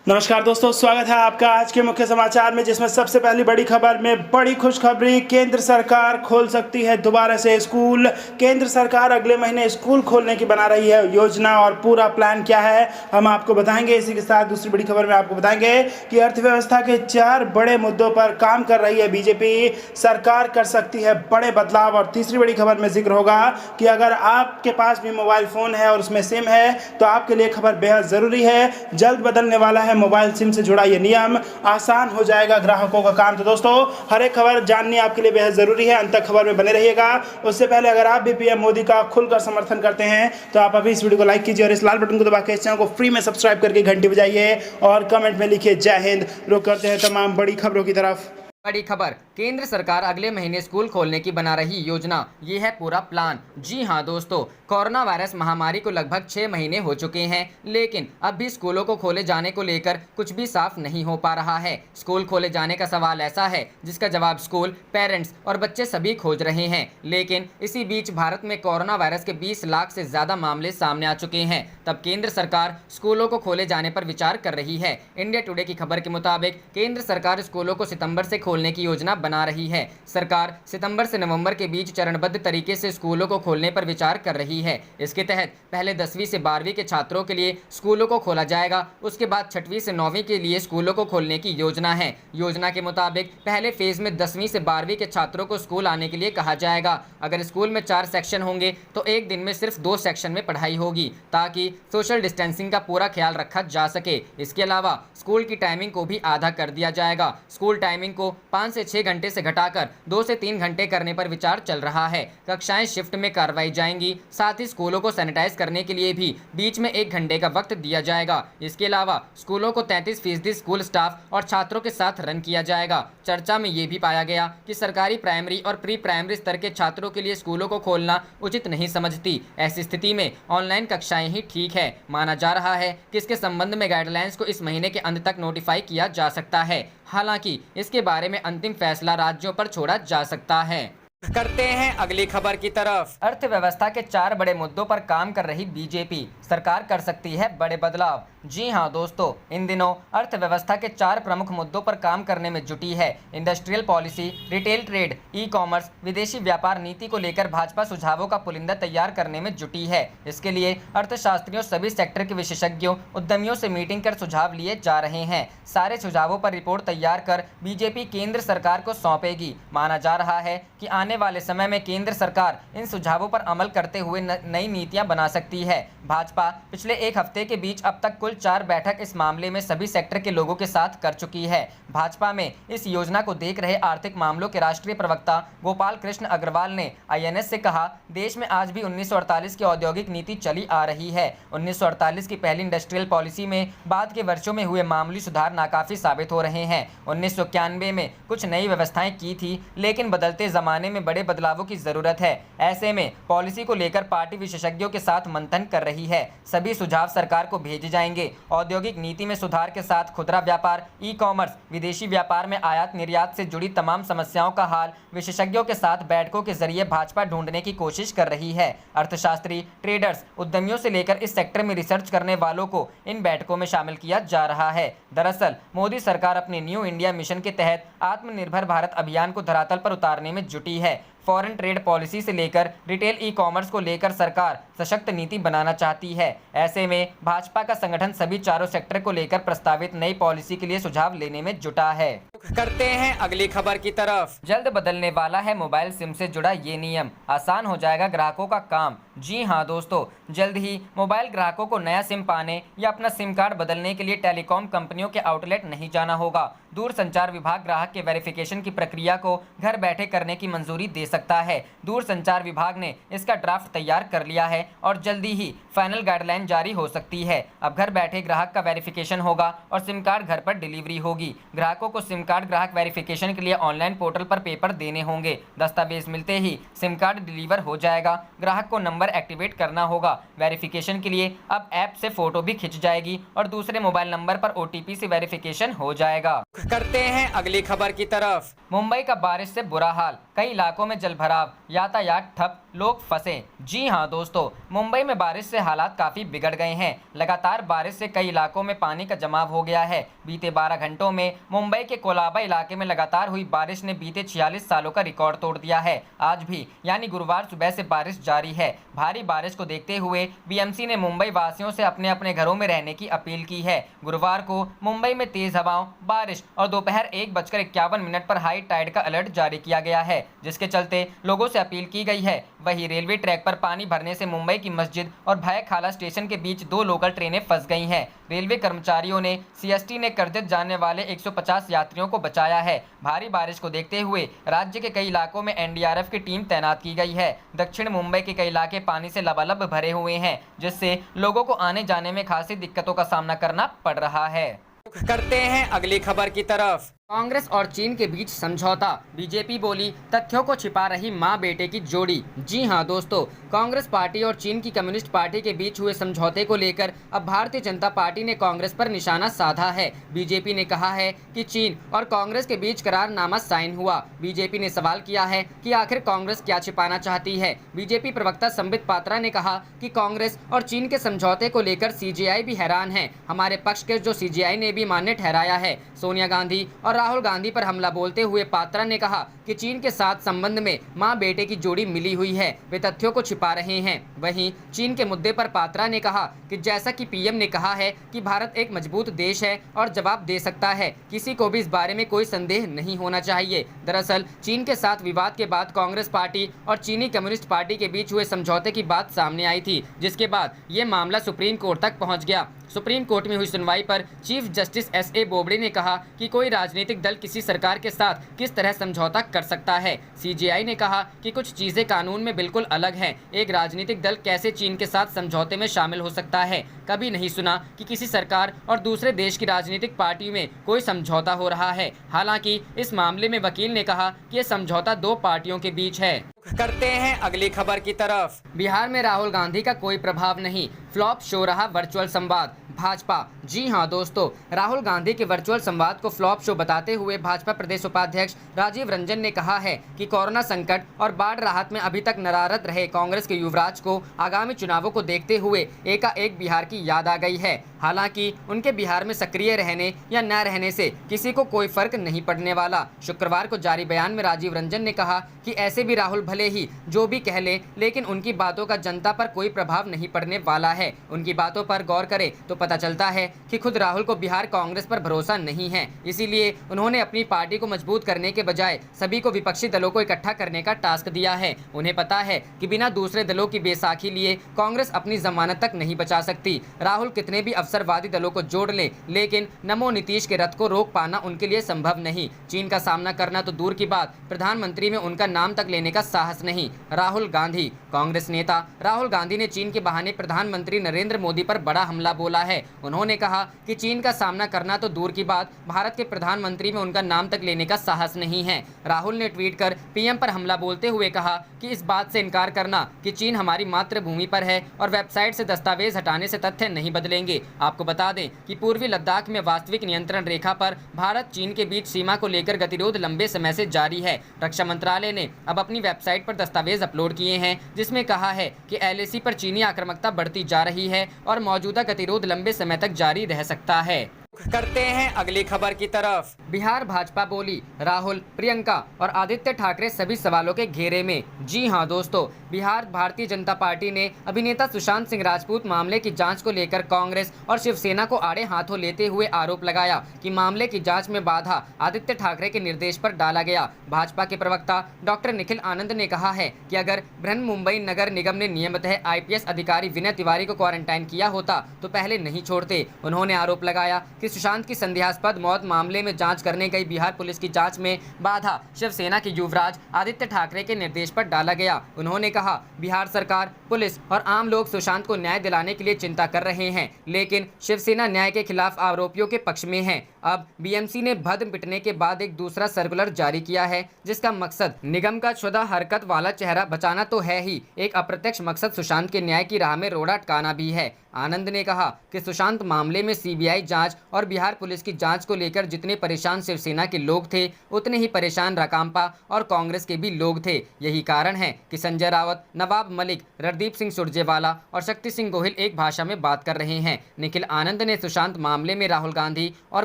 नमस्कार दोस्तों, स्वागत है आपका आज के मुख्य समाचार में, जिसमें सबसे पहली बड़ी खबर में बड़ी खुशखबरी। केंद्र सरकार खोल सकती है दोबारा से स्कूल। केंद्र सरकार अगले महीने स्कूल खोलने की बना रही है योजना, और पूरा प्लान क्या है हम आपको बताएंगे। इसी के साथ दूसरी बड़ी खबर में आपको बताएंगे कि अर्थव्यवस्था के 4 बड़े मुद्दों पर काम कर रही है बीजेपी। सरकार कर सकती है बड़े बदलाव। और तीसरी बड़ी खबर में जिक्र होगा कि अगर आपके पास भी मोबाइल फ़ोन है और उसमें सिम है तो आपके लिए खबर बेहद ज़रूरी है। जल्द बदलने वाला है मोबाइल सिम से जुड़ा ये नियम, आसान हो जाएगा ग्राहकों का काम। तो दोस्तों, हर एक खबर जाननी आपके लिए बेहद जरूरी है, अंत तक खबर में बने रहिएगा। उससे पहले अगर आप भी पीएम मोदी का खुलकर समर्थन करते हैं तो आप अभी इस वीडियो को लाइक कीजिए और इस लाल बटन को दबा के इस चैनल को फ्री में सब्सक्राइब करके घंटी बजाइए और कमेंट में लिखिए जय हिंद। रुक करते हैं तमाम बड़ी खबरों की तरफ। बड़ी खबर, केंद्र सरकार अगले महीने स्कूल खोलने की बना रही योजना, ये है पूरा प्लान। जी हां दोस्तों, कोरोना वायरस महामारी को लगभग 6 महीने हो चुके हैं, लेकिन अब भी स्कूलों को खोले जाने को लेकर कुछ भी साफ नहीं हो पा रहा है। स्कूल खोले जाने का सवाल ऐसा है जिसका जवाब स्कूल, पेरेंट्स और बच्चे सभी खोज रहे हैं। लेकिन इसी बीच भारत में कोरोना वायरस के 20 लाख से ज्यादा मामले सामने आ चुके हैं। तब केंद्र सरकार स्कूलों को खोले जाने पर विचार कर रही है। इंडिया टुडे की खबर के मुताबिक केंद्र सरकार स्कूलों को सितंबर से खोलने की योजना बना रही है। सरकार सितंबर से नवंबर के बीच चरणबद्ध तरीके से स्कूलों को खोलने पर विचार कर रही है। इसके तहत पहले 10वीं से 12वीं के छात्रों के लिए स्कूलों को खोला जाएगा। उसके बाद 6वीं से 9वीं के लिए स्कूलों को खोलने की योजना है। योजना के मुताबिक पहले फेज में 10वीं से 12वीं के छात्रों को स्कूल आने के लिए कहा जाएगा। अगर स्कूल में 4 सेक्शन होंगे तो एक दिन में सिर्फ 2 सेक्शन में पढ़ाई होगी, ताकि सोशल डिस्टेंसिंग का पूरा ख्याल रखा जा सके। इसके अलावा स्कूल की टाइमिंग को भी आधा कर दिया जाएगा। स्कूल टाइमिंग को 5 से 6 घंटे से घटाकर 2 से 3 घंटे करने पर विचार चल रहा है। कक्षाएं शिफ्ट में करवाई जाएंगी। साथ ही स्कूलों को सैनिटाइज करने के लिए भी बीच में 1 घंटे का वक्त दिया जाएगा। इसके अलावा स्कूलों को 33% स्कूल स्टाफ और छात्रों के साथ रन किया जाएगा। चर्चा में ये भी पाया गया कि सरकारी प्राइमरी और प्री प्राइमरी स्तर के छात्रों के लिए स्कूलों को खोलना उचित नहीं समझती। ऐसी स्थिति में ऑनलाइन कक्षाएं ही ठीक है। माना जा रहा है कि इसके संबंध में गाइडलाइंस को इस महीने के अंत तक नोटिफाई किया जा सकता है। हालांकि इसके बारे में अंतिम फैसला राज्यों पर छोड़ा जा सकता है। करते हैं अगली खबर की तरफ। अर्थव्यवस्था के 4 बड़े मुद्दों पर काम कर रही बीजेपी, सरकार कर सकती है बड़े बदलाव। जी हां दोस्तों, इन दिनों अर्थव्यवस्था के 4 प्रमुख मुद्दों पर काम करने में जुटी है। Industrial policy, retail trade, e commerce, विदेशी व्यापार नीति को लेकर भाजपा सुझावों का पुलिंदा तैयार करने में जुटी है। इसके लिए अर्थशास्त्रियों, सभी सेक्टर के विशेषज्ञों, उद्यमियों से मीटिंग कर सुझाव लिए जा रहे हैं। सारे सुझावों पर रिपोर्ट तैयार कर बीजेपी केंद्र सरकार को सौंपेगी। माना जा रहा है कि आने वाले समय में केंद्र सरकार इन सुझावों पर अमल करते हुए नई नीतियां बना सकती है। भाजपा पिछले 1 हफ्ते के बीच अब तक कुल 4 बैठक इस मामले में सभी सेक्टर के लोगों के साथ कर चुकी है। भाजपा में इस योजना को देख रहे आर्थिक मामलों के राष्ट्रीय प्रवक्ता गोपाल कृष्ण अग्रवाल ने आईएनएस से कहा, देश में आज भी 1948 की औद्योगिक नीति चली आ रही है। 1948 की पहली इंडस्ट्रियल पॉलिसी में बाद के वर्षों में हुए मामूली सुधार नाकाफी साबित हो रहे हैं। 1991 में कुछ नई व्यवस्थाएं की थी, लेकिन बदलते जमाने में बड़े बदलावों की जरूरत है। ऐसे में पॉलिसी को लेकर पार्टी विशेषज्ञों के साथ मंथन कर रही है। सभी सुझाव सरकार को भेजे जाएंगे। औद्योगिक नीति में सुधार के साथ खुदरा व्यापार, ई कॉमर्स, विदेशी व्यापार में आयात निर्यात से जुड़ी तमाम समस्याओं का हाल विशेषज्ञों के साथ बैठकों के जरिए भाजपा ढूंढने की कोशिश कर रही है। अर्थशास्त्री, ट्रेडर्स, उद्यमियों से लेकर इस सेक्टर में रिसर्च करने वालों को इन बैठकों में शामिल किया जा रहा है। दरअसल मोदी सरकार अपने न्यू इंडिया मिशन के तहत आत्मनिर्भर भारत अभियान को धरातल पर उतारने में जुटी है। फॉरेन ट्रेड पॉलिसी से लेकर रिटेल ई कॉमर्स को लेकर सरकार सशक्त नीति बनाना चाहती है। ऐसे में भाजपा का संगठन सभी चारों सेक्टर को लेकर प्रस्तावित नई पॉलिसी के लिए सुझाव लेने में जुटा है। करते हैं अगली खबर की तरफ। जल्द बदलने वाला है मोबाइल सिम से जुड़ा ये नियम, आसान हो जाएगा ग्राहकों का काम। जी हां दोस्तों, जल्द ही मोबाइल ग्राहकों को नया सिम पाने या अपना सिम कार्ड बदलने के लिए टेलीकॉम कंपनियों के आउटलेट नहीं जाना होगा। दूरसंचार विभाग ग्राहक के वेरिफिकेशन की प्रक्रिया को घर बैठे करने की मंजूरी दे सकता है। दूरसंचार विभाग ने इसका ड्राफ्ट तैयार कर लिया है और जल्दी ही फाइनल गाइडलाइन जारी हो सकती है। अब घर बैठे ग्राहक का वेरिफिकेशन होगा और सिम कार्ड घर पर डिलीवरी होगी। ग्राहकों को सिम कार्ड ग्राहक वेरिफिकेशन के लिए ऑनलाइन पोर्टल पर पेपर देने होंगे। दस्तावेज मिलते ही सिम कार्ड डिलीवर हो जाएगा। ग्राहक को नंबर एक्टिवेट करना होगा। वेरिफिकेशन के लिए अब ऐप से फोटो भी खिंच जाएगी और दूसरे मोबाइल नंबर पर OTP से वेरिफिकेशन हो जाएगा। करते हैं अगली खबर की तरफ। मुंबई का बारिश से बुरा हाल, कई इलाकों में जलभराव, यातायात ठप, लोग फंसे। जी हां दोस्तों, मुंबई में बारिश से हालात काफी बिगड़ गए हैं। लगातार बारिश से कई इलाकों में पानी का जमाव हो गया है। बीते 12 घंटों में मुंबई के कोलाबा इलाके में लगातार हुई बारिश ने बीते 46 सालों का रिकॉर्ड तोड़ दिया है। आज भी यानी गुरुवार सुबह से बारिश जारी है। भारी बारिश को देखते हुए BMC ने मुंबई वासियों से अपने अपने घरों में रहने की अपील की है। गुरुवार को मुंबई में तेज हवाओं, बारिश और दोपहर 1:51 पर हाई टाइड का अलर्ट जारी किया गया है, जिसके चलते लोगों से अपील की गई है। वहीं रेलवे ट्रैक पर पानी भरने से मुंबई की मस्जिद और भायखाला स्टेशन के बीच 2 लोकल ट्रेनें फंस गई हैं। रेलवे कर्मचारियों ने CST ने करजत जाने वाले 150 यात्रियों को बचाया है। भारी बारिश को देखते हुए राज्य के कई इलाकों में NDRF की टीम तैनात की गई है। दक्षिण मुंबई के कई इलाके पानी से लबालब भरे हुए हैं, जिससे लोगों को आने जाने में खासी दिक्कतों का सामना करना पड़ रहा है। करते हैं अगली खबर की तरफ। कांग्रेस और चीन के बीच समझौता, बीजेपी बोली तथ्यों को छिपा रही मां बेटे की जोड़ी। जी हां दोस्तों, कांग्रेस पार्टी और चीन की कम्युनिस्ट पार्टी के बीच हुए समझौते को लेकर अब भारतीय जनता पार्टी ने कांग्रेस पर निशाना साधा है। बीजेपी ने कहा है कि चीन और कांग्रेस के बीच करारनामा साइन हुआ। बीजेपी ने सवाल किया है कि आखिर कांग्रेस क्या छिपाना चाहती है। बीजेपी प्रवक्ता संबित पात्रा ने कहा कि कांग्रेस और चीन के समझौते को लेकर CJI भी हैरान है। हमारे पक्ष के जो CJI ने भी मान्य ठहराया है। सोनिया गांधी और राहुल गांधी पर हमला बोलते हुए पात्रा ने कहा कि चीन के साथ संबंध में मां बेटे की जोड़ी मिली हुई है, वे तथ्यों को छिपा रहे हैं। वहीं चीन के मुद्दे पर पात्रा ने कहा कि जैसा कि PM ने कहा है कि भारत एक मजबूत देश है और जवाब दे सकता है, किसी को भी इस बारे में कोई संदेह नहीं होना चाहिए। दरअसल चीन के साथ विवाद के बाद कांग्रेस पार्टी और चीनी कम्युनिस्ट पार्टी के बीच हुए समझौते की बात सामने आई थी, जिसके बाद ये मामला सुप्रीम कोर्ट तक पहुंच गया। सुप्रीम कोर्ट में हुई सुनवाई पर चीफ जस्टिस SA बोबडे ने कहा कि कोई राजनीतिक दल किसी सरकार के साथ किस तरह समझौता कर सकता है। CJI ने कहा कि कुछ चीजें कानून में बिल्कुल अलग हैं। एक राजनीतिक दल कैसे चीन के साथ समझौते में शामिल हो सकता है। कभी नहीं सुना कि किसी सरकार और दूसरे देश की राजनीतिक पार्टी में कोई समझौता हो रहा है। हालांकि इस मामले में वकील ने कहा कि यह समझौता 2 पार्टियों के बीच है। करते हैं अगली खबर की तरफ। बिहार में राहुल गांधी का कोई प्रभाव नहीं, फ्लॉप शो रहा वर्चुअल संवाद, भाजपा। जी हां दोस्तों, राहुल गांधी के वर्चुअल संवाद को फ्लॉप शो बताते हुए भाजपा प्रदेश उपाध्यक्ष राजीव रंजन ने कहा है कि कोरोना संकट और बाढ़ राहत में अभी तक नरारत रहे कांग्रेस के युवराज को आगामी चुनावों को देखते हुए एकाएक बिहार की याद आ गई है। हालांकि उनके बिहार में सक्रिय रहने या न रहने से किसी को कोई फर्क नहीं पड़ने वाला। शुक्रवार को जारी बयान में राजीव रंजन ने कहा कि ऐसे भी राहुल भले ही जो भी कह ले, लेकिन उनकी बातों का जनता पर कोई प्रभाव नहीं पड़ने वाला है। उनकी बातों पर गौर करें तो पता चलता है कि खुद राहुल को बिहार कांग्रेस पर भरोसा नहीं है। इसीलिए उन्होंने अपनी पार्टी को मजबूत करने के बजाय सभी को विपक्षी दलों को इकट्ठा करने का टास्क दिया है। उन्हें पता है कि बिना दूसरे दलों की बैसाखी लिए कांग्रेस अपनी जमानत तक नहीं बचा सकती। राहुल कितने भी अवसरवादी दलों को जोड़ ले, लेकिन नमो नीतीश के रथ को रोक पाना उनके लिए संभव नहीं। चीन का सामना करना तो दूर की बात, प्रधानमंत्री में उनका नाम तक लेने का साहस नहीं। राहुल गांधी। कांग्रेस नेता राहुल गांधी ने चीन के बहाने प्रधानमंत्री नरेंद्र मोदी पर बड़ा हमला बोला है। उन्होंने कहा कि चीन का सामना करना तो दूर की बात, भारत के प्रधानमंत्री में उनका नाम तक लेने का साहस नहीं है। राहुल ने ट्वीट कर PM पर हमला बोलते हुए कहा कि इस बात से इनकार करना कि चीन हमारी मातृभूमि पर है और वेबसाइट से दस्तावेज हटाने से तथ्य नहीं बदलेंगे। आपको बता दें कि पूर्वी लद्दाख में वास्तविक नियंत्रण रेखा पर भारत चीन के बीच सीमा को लेकर गतिरोध लंबे समय से जारी है। रक्षा मंत्रालय ने अब अपनी वेबसाइट पर दस्तावेज अपलोड किए हैं, जिसमें कहा है कि LAC पर चीनी आक्रामकता बढ़ती जा रही है और मौजूदा गतिरोध लंबे समय तक जारी रह सकता है। करते हैं अगली खबर की तरफ। बिहार भाजपा बोली राहुल, प्रियंका और आदित्य ठाकरे सभी सवालों के घेरे में। जी हां दोस्तों, बिहार भारतीय जनता पार्टी ने अभिनेता सुशांत सिंह राजपूत मामले की जांच को लेकर कांग्रेस और शिवसेना को आड़े हाथों लेते हुए आरोप लगाया कि मामले की जांच में बाधा आदित्य ठाकरे के निर्देश पर डाला गया। भाजपा के प्रवक्ता डॉक्टर निखिल आनंद ने कहा है कि अगर बृहन्मुंबई नगर निगम ने नियमितः IPS अधिकारी विनय तिवारी को क्वारंटाइन किया होता तो पहले नहीं छोड़ते। उन्होंने आरोप लगाया कि सुशांत की संदेहास्पद मौत मामले में जांच जांच करने गई बिहार पुलिस की जांच में बाधा शिवसेना के युवराज आदित्य ठाकरे के निर्देश पर डाला गया। उन्होंने कहा, बिहार सरकार, पुलिस और आम लोग सुशांत को न्याय दिलाने के लिए चिंता कर रहे हैं, लेकिन शिवसेना न्याय के खिलाफ आरोपियों के पक्ष में है। अब बीएमसी ने भद्र पिटने के बाद एक दूसरा सर्कुलर जारी किया है, जिसका मकसद निगम का शुदा हरकत वाला चेहरा बचाना तो है ही, एक अप्रत्यक्ष मकसद सुशांत के न्याय की राह में रोड़ा अटकाना भी है। आनंद ने कहा कि सुशांत मामले में सीबीआई जांच और बिहार पुलिस की जांच को लेकर जितने परेशान शिवसेना के लोग थे, उतने ही परेशान राकांपा और कांग्रेस के भी लोग थे। यही कारण है कि संजय रावत, नवाब मलिक, रणदीप सिंह सुरजेवाला और शक्ति सिंह गोहिल एक भाषा में बात कर रहे हैं। निखिल आनंद ने सुशांत मामले में राहुल गांधी और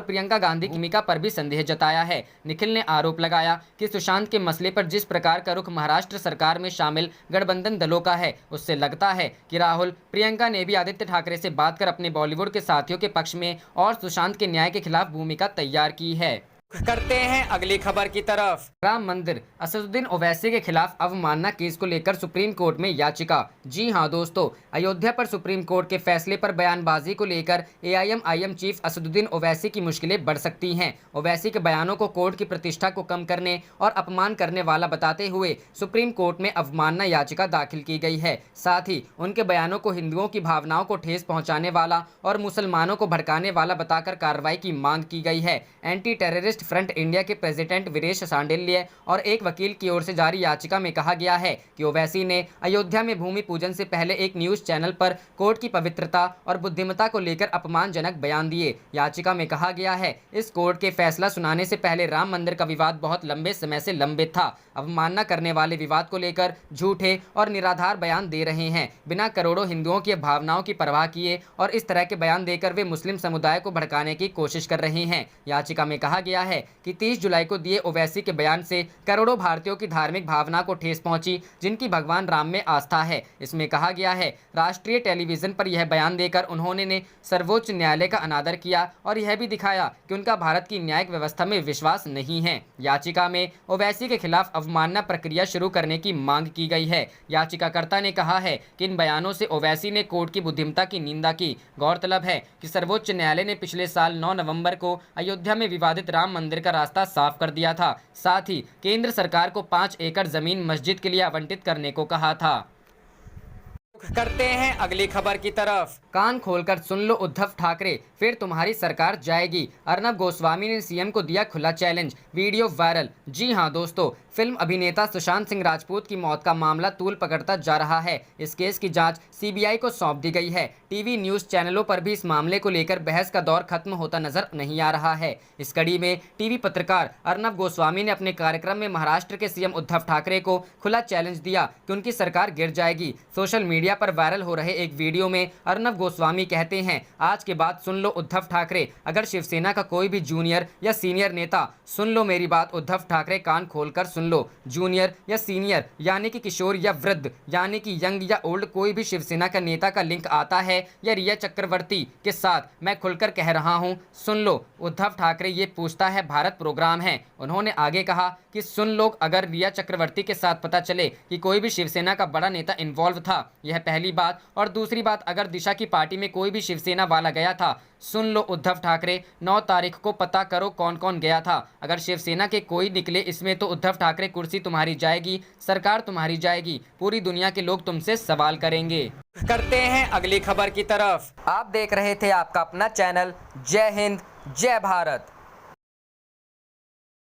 प्रियंका गांधी की भूमिका पर भी संदेह जताया है। निखिल ने आरोप लगाया कि सुशांत के मसले पर जिस प्रकार का रुख महाराष्ट्र सरकार में शामिल गठबंधन दलों का है, उससे लगता है कि राहुल, प्रियंका ने भी आदित्य ठाकरे से बात कर अपने बॉलीवुड के साथियों के पक्ष में और सुशांत के न्याय के खिलाफ भूमिका तैयार की है। करते हैं अगली खबर की तरफ। राम मंदिर, असदुद्दीन ओवैसी के खिलाफ अवमानना केस को लेकर सुप्रीम कोर्ट में याचिका। जी हां दोस्तों, अयोध्या पर सुप्रीम कोर्ट के फैसले पर बयानबाजी को लेकर एआईएमआईएम चीफ असदुद्दीन ओवैसी की मुश्किलें बढ़ सकती हैं। ओवैसी के बयानों को कोर्ट की प्रतिष्ठा को कम करने और अपमान करने वाला बताते हुए सुप्रीम कोर्ट में अवमानना याचिका दाखिल की गई है। साथ ही उनके बयानों को हिंदुओं की भावनाओं को ठेस पहुँचाने वाला और मुसलमानों को भड़काने वाला बताकर कार्रवाई की मांग की गई है। एंटी टेररिस्ट फ्रंट इंडिया के प्रेसिडेंट वीरेश सांडिल्य और एक वकील की ओर से जारी याचिका में कहा गया है कि ओवैसी ने अयोध्या में भूमि पूजन से पहले एक न्यूज चैनल पर कोर्ट की पवित्रता और बुद्धिमत्ता को लेकर अपमानजनक बयान दिए। याचिका में कहा गया है, इस कोर्ट के फैसला सुनाने से पहले राम मंदिर का विवाद बहुत लंबे समय से लंबित था। अवमानना करने वाले विवाद को लेकर झूठे और निराधार बयान दे रहे हैं, बिना करोड़ों हिंदुओं की भावनाओं की परवाह किए, और इस तरह के बयान देकर वे मुस्लिम समुदाय को भड़काने की कोशिश कर रहे हैं। याचिका में कहा गया है कि 30 जुलाई को दिए ओवैसी के बयान से करोड़ों भारतीयों की धार्मिक भावना को ठेस पहुंची, जिनकी भगवान राम में आस्था है। इसमें कहा गया है, राष्ट्रीय टेलीविजन पर यह बयान देकर उन्होंने सर्वोच्च न्यायालय का अनादर किया और यह भी दिखाया कि उनका भारत की न्यायिक व्यवस्था में विश्वास नहीं है। याचिका में ओवैसी के खिलाफ अवमानना प्रक्रिया शुरू करने की मांग की गई है। याचिकाकर्ता ने कहा है कि इन बयानों से ओवैसी ने कोर्ट की बुद्धिमत्ता की निंदा की। गौरतलब है कि सर्वोच्च न्यायालय ने पिछले साल 9 नवंबर को अयोध्या में विवादित राम मंदिर का रास्ता साफ कर दिया था। साथ ही केंद्र सरकार को 5 एकड़ जमीन मस्जिद के लिए आवंटित करने को कहा था। करते हैं अगली खबर की तरफ। कान खोलकर सुन लो उद्धव ठाकरे, फिर तुम्हारी सरकार जाएगी। अर्नब गोस्वामी ने सीएम को दिया खुला चैलेंज, वीडियो वायरल। जी हां दोस्तों, फिल्म अभिनेता सुशांत सिंह राजपूत की मौत का मामला तूल पकड़ता जा रहा है। इस केस की जांच सीबीआई को सौंप दी गई है। टीवी न्यूज चैनलों पर भी इस मामले को लेकर बहस का दौर खत्म होता नजर नहीं आ रहा है। इस कड़ी में टीवी पत्रकार अर्नब गोस्वामी ने अपने कार्यक्रम में महाराष्ट्र के सीएम उद्धव ठाकरे को खुला चैलेंज दिया कि उनकी सरकार गिर जाएगी। सोशल मीडिया पर वायरल हो रहे एक वीडियो में अर्नब गोस्वामी कहते हैं, आज के बाद सुन लो उद्धव ठाकरे, अगर शिवसेना का कोई भी जूनियर या सीनियर नेता, सुन लो मेरी बात उद्धव ठाकरे, कान खोलकर सुन लो। जूनियर या सीनियर यानी कि किशोर या वृद्ध यानी कि यंग या ओल्ड, कोई भी शिवसेना का नेता का लिंक आता है या रिया चक्रवर्ती के साथ, मैं खुलकर कह रहा हूं, सुन लो। उद्धव ठाकरे ये पूछता है भारत प्रोग्राम है। उन्होंने आगे कहा कि सुन लोग, अगर रिया चक्रवर्ती के साथ पता चले कि कोई भी शिवसेना का बड़ा नेता इन्वॉल्व था, यह पहली बात। और दूसरी बात, अगर दिशा की पार्टी में कोई भी शिवसेना वाला गया था, सुन लो उद्धव ठाकरे, 9 तारीख को पता करो कौन कौन गया था। अगर शिवसेना के कोई निकले इसमें तो उद्धव ठाकरे, कुर्सी तुम्हारी जाएगी, सरकार तुम्हारी जाएगी, पूरी दुनिया के लोग तुमसे सवाल करेंगे। करते हैं अगली खबर की तरफ। आप देख रहे थे आपका अपना चैनल जय हिंद जय भारत।